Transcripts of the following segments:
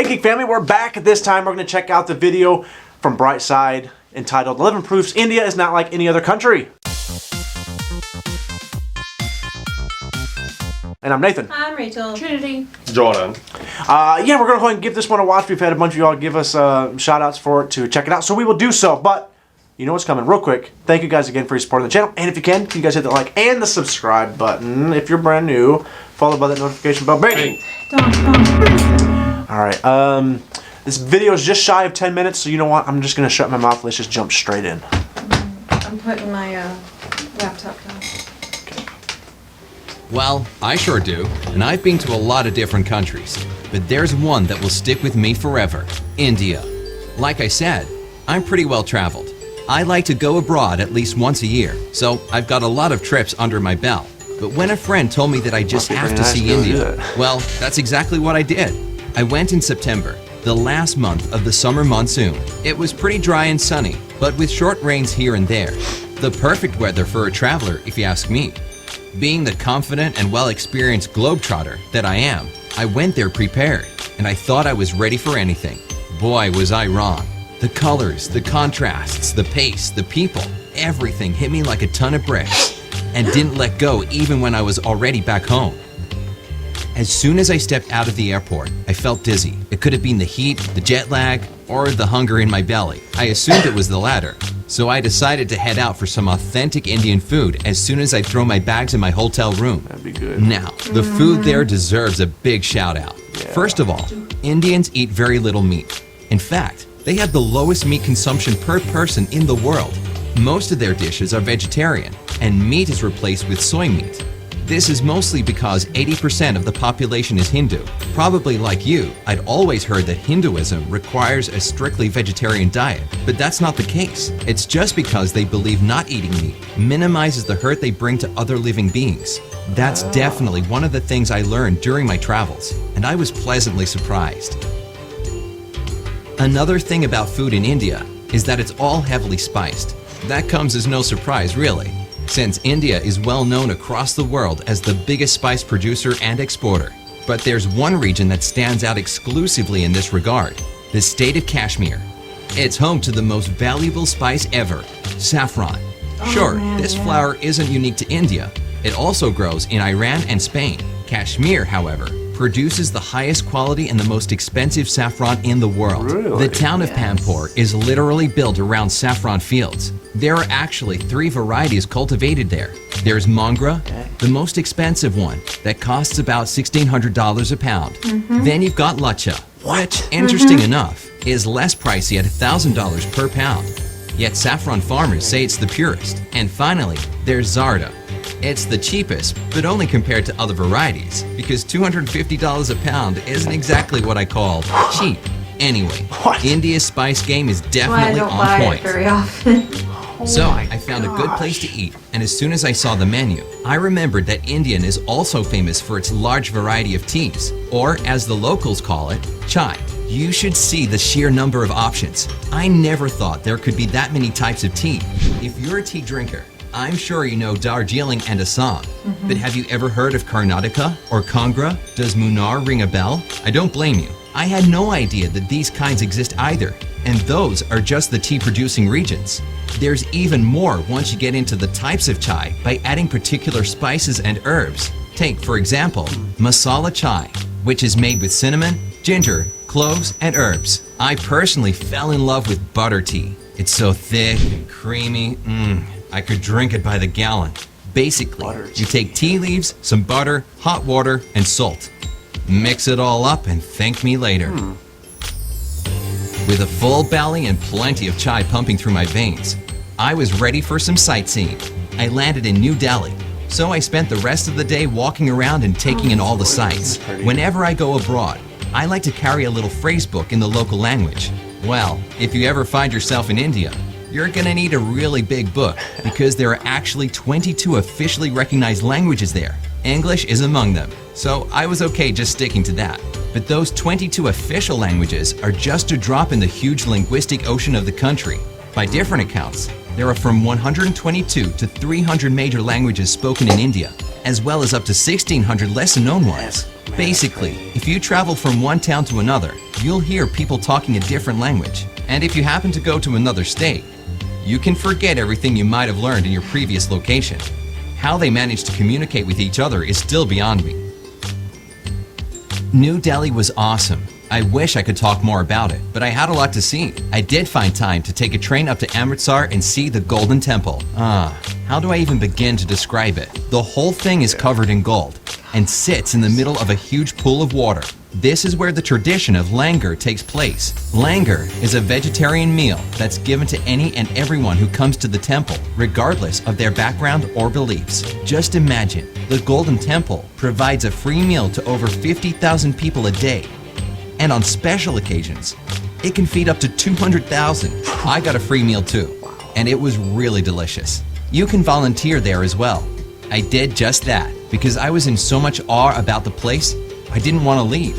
Hey Geek family, we're back. This time we're going to check out the video from Brightside entitled 11 Proofs India is Not Like Any Other Country. And I'm Nathan. I'm Rachel. Trinity. Jordan. Yeah, we're going to go ahead and give this one a watch. We've had a bunch of y'all give us shout outs for it to check it out, so we will do so. But you know what's coming real quick. Thank you guys again for your support on the channel. And if you can you guys hit the like and the subscribe button if you're brand new, followed by that notification bell. Bang! Alright, this video is just shy of 10 minutes, so you know what? I'm just going to shut my mouth. Let's just jump straight in. I'm putting my laptop down. Well, I sure do, and I've been to a lot of different countries, but there's one that will stick with me forever: India. Like I said, I'm pretty well traveled. I like to go abroad at least once a year, so I've got a lot of trips under my belt. But when a friend told me that I just have to see India, well, that's exactly what I did. I went in September, the last month of the summer monsoon. It was pretty dry and sunny, but with short rains here and there. The perfect weather for a traveler, if you ask me. Being the confident and well-experienced globetrotter that I am, I went there prepared, and I thought I was ready for anything. Boy, was I wrong. The colors, the contrasts, the pace, the people, everything hit me like a ton of bricks, and didn't let go even when I was already back home. As soon as I stepped out of the airport, I felt dizzy. It could have been the heat, the jet lag, or the hunger in my belly. I assumed it was the latter. So I decided to head out for some authentic Indian food as soon as I throw my bags in my hotel room. That'd be good. Now, the food there deserves a big shout out. Yeah. First of all, Indians eat very little meat. In fact, they have the lowest meat consumption per person in the world. Most of their dishes are vegetarian, and meat is replaced with soy meat. This is mostly because 80% of the population is Hindu. Probably like you, I'd always heard that Hinduism requires a strictly vegetarian diet, but that's not the case. It's just because they believe not eating meat minimizes the hurt they bring to other living beings. That's definitely one of the things I learned during my travels, and I was pleasantly surprised. Another thing about food in India is that it's all heavily spiced. That comes as no surprise, really, since India is well known across the world as the biggest spice producer and exporter. But there's one region that stands out exclusively in this regard: the state of Kashmir. It's home to the most valuable spice ever, saffron. Sure, this flower isn't unique to India. It also grows in Iran and Spain. Kashmir, however, produces the highest quality and the most expensive saffron in the world. Really? The town of Pampore is literally built around saffron fields. There are actually 3 varieties cultivated there. There's Mongra, the most expensive one, that costs about $1,600 a pound. Then you've got Lacha, which, interesting enough, is less pricey at $1,000 per pound. Yet saffron farmers say it's the purest. And finally, there's Zarda. It's the cheapest, but only compared to other varieties, because $250 a pound isn't exactly what I call cheap. Anyway, India's spice game is definitely I don't on buy point. it very often. So I found a good place to eat, and as soon as I saw the menu, I remembered that Indian is also famous for its large variety of teas, or as the locals call it, chai. You should see the sheer number of options. I never thought there could be that many types of tea. If you're a tea drinker, I'm sure you know Darjeeling and Assam, but have you ever heard of Karnataka or Kangra? Does Munnar ring a bell? I don't blame you. I had no idea that these kinds exist either, and those are just the tea-producing regions. There's even more once you get into the types of chai by adding particular spices and herbs. Take, for example, masala chai, which is made with cinnamon, ginger, cloves, and herbs. I personally fell in love with butter tea. It's so thick and creamy, I could drink it by the gallon. Basically, you take tea leaves, some butter, hot water, and salt. Mix it all up and thank me later. With a full belly and plenty of chai pumping through my veins, I was ready for some sightseeing. I landed in New Delhi, so I spent the rest of the day walking around and taking in all the sights. Whenever I go abroad, I like to carry a little phrase book in the local language. Well, if you ever find yourself in India, you're gonna need a really big book because there are actually 22 officially recognized languages there. English is among them, so I was okay just sticking to that. But those 22 official languages are just a drop in the huge linguistic ocean of the country. By different accounts, there are from 122 to 300 major languages spoken in India, as well as up to 1,600 lesser-known ones. Basically, if you travel from one town to another, you'll hear people talking a different language. And if you happen to go to another state, you can forget everything you might have learned in your previous location. How they manage to communicate with each other is still beyond me. New Delhi was awesome. I wish I could talk more about it, but I had a lot to see. I did find time to take a train up to Amritsar and see the Golden Temple. How do I even begin to describe it? The whole thing is covered in gold and sits in the middle of a huge pool of water. This is where the tradition of langar takes place. Langar is a vegetarian meal that's given to any and everyone who comes to the temple, regardless of their background or beliefs. Just imagine, the Golden Temple provides a free meal to over 50,000 people a day. And on special occasions, it can feed up to 200,000. I got a free meal too, and it was really delicious. You can volunteer there as well. I did just that because I was in so much awe about the place, I didn't want to leave.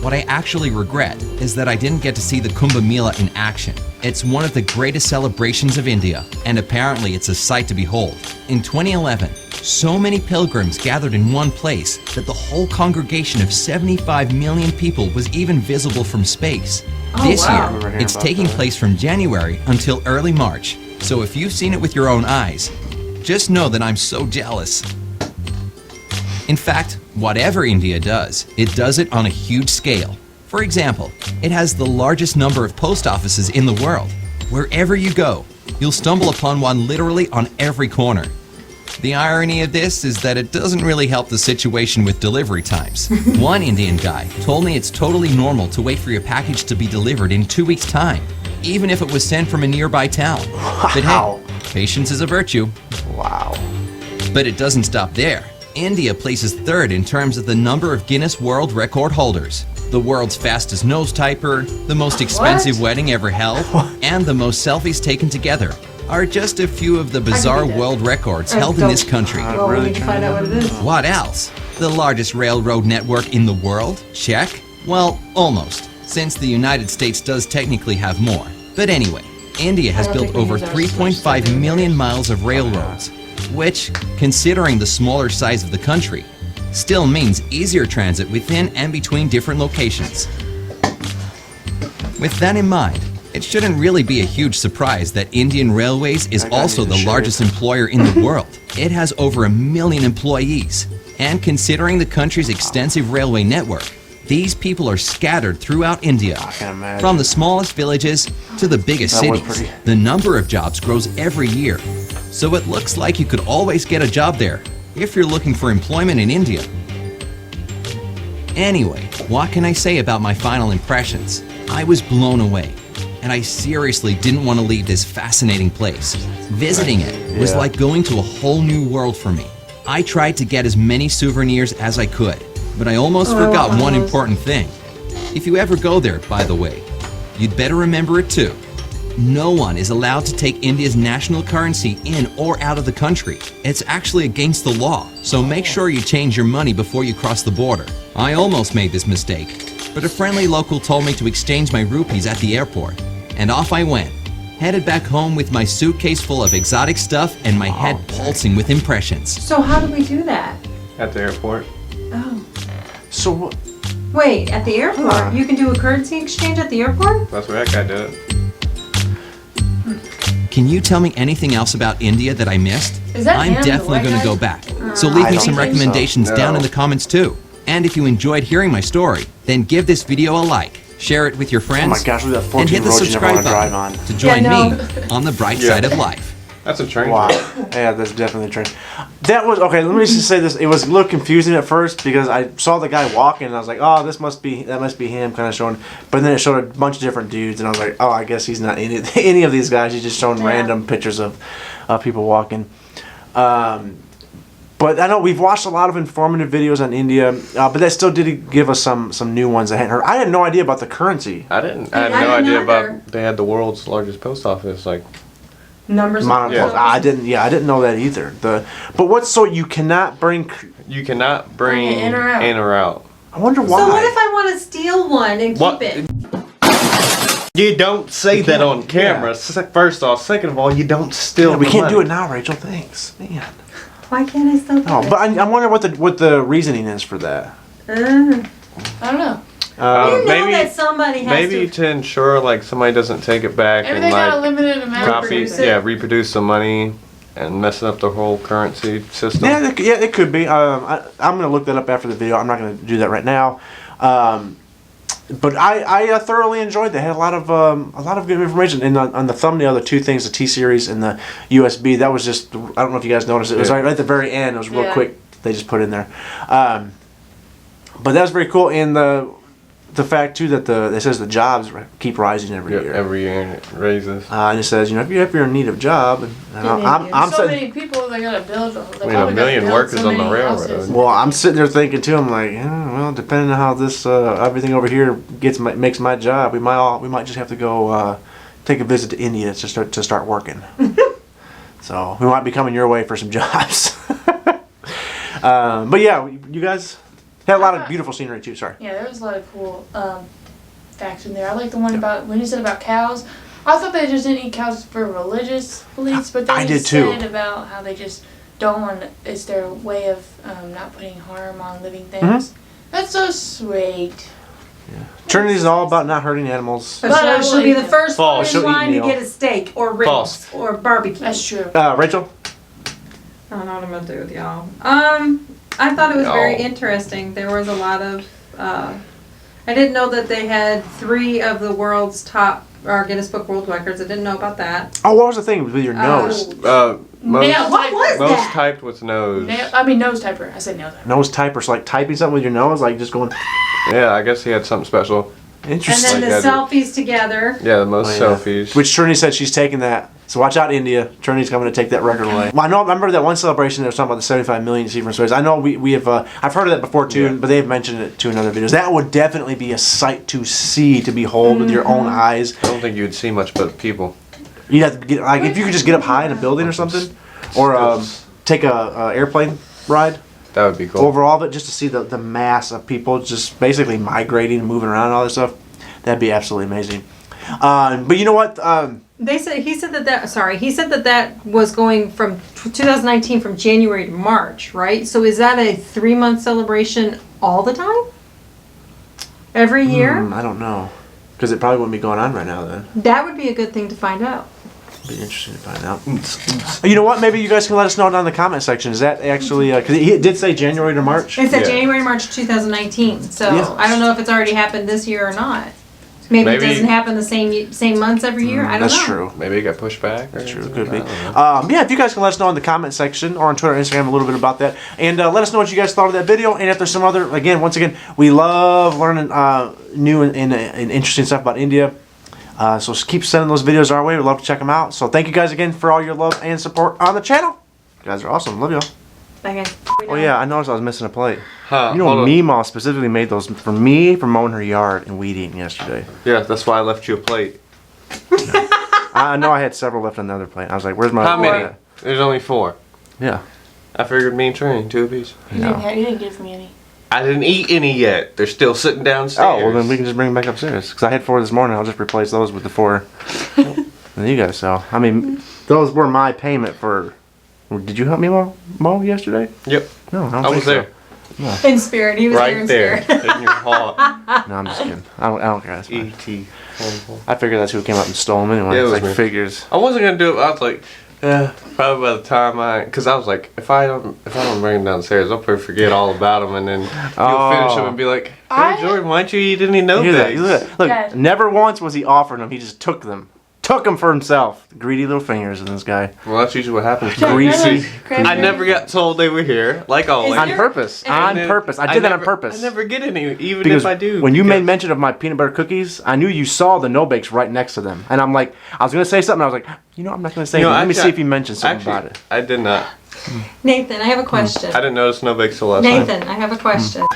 What I actually regret is that I didn't get to see the Kumbh Mela in action. It's one of the greatest celebrations of India, and apparently it's a sight to behold. In 2011, so many pilgrims gathered in one place that the whole congregation of 75 million people was even visible from space. This year, it's taking place from January until early March, so if you've seen it with your own eyes, just know that I'm so jealous. In fact, whatever India does, it does it on a huge scale. For example, it has the largest number of post offices in the world. Wherever you go, you'll stumble upon one literally on every corner. The irony of this is that it doesn't really help the situation with delivery times. One Indian guy told me it's totally normal to wait for your package to be delivered in 2 weeks' time, even if it was sent from a nearby town. But hey, patience is a virtue. Wow. But it doesn't stop there. India places third in terms of the number of Guinness World Record holders. The world's fastest nose typer, the most expensive wedding ever held, and the most selfies taken together are just a few of the bizarre world records held in this country. Well, we need to find out what it is. What else? The largest railroad network in the world? Check. Well, almost, since the United States does technically have more. But anyway, India has built over 3.5 million miles of railroads, which, considering the smaller size of the country, still means easier transit within and between different locations. With that in mind, it shouldn't really be a huge surprise that Indian Railways is also the largest employer in the world. It has over 1 million employees, and considering the country's extensive railway network, these people are scattered throughout India. From the smallest villages to the biggest cities, the number of jobs grows every year. So it looks like you could always get a job there if you're looking for employment in India. Anyway, what can I say about my final impressions? I was blown away, and I seriously didn't want to leave this fascinating place. Visiting it was like going to a whole new world for me. I tried to get as many souvenirs as I could, but I almost forgot one important thing. If you ever go there, by the way, you'd better remember it too. No one is allowed to take India's national currency in or out of the country. It's actually against the law, so make sure you change your money before you cross the border. I almost made this mistake, but a friendly local told me to exchange my rupees at the airport, and off I went. Headed back home with my suitcase full of exotic stuff and my head pulsing with impressions. So how do we do that? At the airport. Oh. So Wait, at the airport? You can do a currency exchange at the airport? That's where that guy did it. Can you tell me anything else about India that I missed? Is that I'm him, the definitely white going to guy? go back. So leave I me don't some think so. recommendations down No. in the comments too. And if you enjoyed hearing my story, then give this video a like, share it with your friends, oh my gosh, look at that and 14 hit the road you never want subscribe to drive button on. to join no. me on the bright Yeah. side of life. That's a train. Wow. Yeah, that's definitely a train. That was okay. Let me just say this: it was a little confusing at first because I saw the guy walking, and I was like, "Oh, that must be him," kind of showing. But then it showed a bunch of different dudes, and I was like, "Oh, I guess he's not any of these guys. He's just showing random pictures of people walking." But I know we've watched a lot of informative videos on India, but that still did give us some new ones I hadn't heard. I had no idea about the currency. I had I no didn't idea either. about they had the world's largest post office. Like, Numbers Amount of Yeah. posts. I didn't know that either. But what's so you cannot bring? you cannot bring Okay, in or out. in or out. I wonder why. So what if I want to steal one and What? keep it? You don't say You that can't- on camera. First off, second of all, you don't steal. Yeah, we the can't money. do it now, Rachel. Thanks, man. Why can't I still do Oh, it? but I wonder what the reasoning is for that. I don't know. You know maybe that somebody has maybe to. to ensure like somebody doesn't take it back Maybe and they got a like limited amount. copy, reproduce some money and messing up the whole currency system. Yeah, it could be. I'm gonna look that up after the video. I'm not gonna do that right now. But I thoroughly enjoyed that. It had a lot of good information. And on the thumbnail, the two things, the T series and the USB, that was just, I don't know if you guys noticed, it was right at the very end. It was real quick. They just put in there. But that was very cool. And the fact too that it says the jobs keep rising every year. Every year it raises. And it says, if you're in need of a job, and I'm so sitting, many people they gotta build. A million workers on the railroad. well, I'm sitting there thinking too. I'm like, well, depending on how this everything over here makes my job, we might just have to go take a visit to India to start working. So we might be coming your way for some jobs. But yeah, you guys had a lot of beautiful scenery too. Sorry. Yeah, there was a lot of cool facts in there. I like the one about when you said about cows. I thought they just didn't eat cows for religious beliefs, but then I you did too. said about how they just don't want. It's their way of not putting harm on living things. Mm-hmm. That's so sweet. Trinity's all about not hurting animals. But she'll be the first one False. in She'll eat line to meal. get a steak or ribs False. or barbecue. That's true. Rachel. I don't know what I'm gonna do with y'all. I thought it was very interesting. There was a lot of. I didn't know that they had 3 of the world's top Guinness Book World Records. I didn't know about that. Oh, what was the thing with your nose? Most, Nail What was most that? typed with nose. Nose typer. I said nail typer. Nose typer, so like typing something with your nose, like just going. Yeah, I guess he had something special. And Interesting. then the Like that. selfies together. Yeah, the most Oh, yeah. selfies. Which Trinity said she's taking that. So watch out, India. Trinity's coming to take that record away. Well, I remember that one celebration that was talking about the 75 million you see from space. I know we have, I've heard of that before too, Yeah. but they've mentioned it too in other videos. That would definitely be a sight to see, to behold with your own eyes. I don't think you'd see much but people. You'd have to get, like, if you could just get up high in a building or something, or take a airplane ride That would be cool. over all of it, just to see the mass of people just basically migrating and moving around and all this stuff. That'd be absolutely amazing. But you know what? He said that was going from 2019 from January to March, right? So is that a 3-month celebration all the time? Every year? I don't know. Because it probably wouldn't be going on right now then. That would be a good thing to find out. Be interesting to find out. You know what? Maybe you guys can let us know down in the comment section. Is that actually because it did say January to March? It said Yeah. January to March 2019. So Yeah. I don't know if it's already happened this year or not. Maybe it Maybe- doesn't happen the same months every year. I don't That's know. true. Maybe it got pushed back. That's true. It could be. I don't know. Yeah, if you guys can let us know in the comment section or on Twitter and Instagram a little bit about that. And let us know what you guys thought of that video. And if there's some other, once again, we love learning new and interesting stuff about India. So keep sending those videos our way. We'd love to check them out. So thank you guys again for all your love and support on the channel. You guys are awesome. Love y'all. Bye, guys. Oh yeah, I noticed I was missing a plate. Huh, You know, hold on. Meemaw specifically made those for me for mowing her yard and weed eating yesterday. Yeah, that's why I left you a plate. I know I had several left on the other plate. I was like, "Where's my?" How other many? plate There's only 4. at? Yeah. I figured me and Trini, 2 apiece. You didn't give me any. I didn't eat any yet. They're still sitting downstairs. Oh well, then we can just bring them back upstairs. Because I had 4 this morning. I'll just replace those with the 4 that you guys sell. I mean, those were my payment for. Did you help me mow yesterday? Yep. No, I don't I think was so. there. In spirit. He was there Right in there. spirit. In your heart. No, I'm just kidding. I don't care. That's fine. E.T. I figured that's who came up and stole them anyway. Yeah, it It's was like me. figures. I wasn't gonna do it. I was like, probably by the time because I was like, if I don't bring them downstairs, I'll probably forget all about them, and then you'll finish them and be like, hey Jordan, why don't you eat any Look at that. no Look, at that. Look, Dad. never once was he offering them. He just took them. Took them for himself. Greedy little fingers in this guy. Well, that's usually what happens. Greasy. I never got told they were here, like always. On purpose. On then purpose. I did that on never- purpose. I never get any, even Because if I do. when you because- made mention of my peanut butter cookies, I knew you saw the no bakes right next to them, and I'm like, I was gonna say something. I was like, I'm not gonna say anything. Let me see if he mentions something about it. I did not. Nathan, I have a question. I didn't notice no bakes till last night. Nathan, I have a question.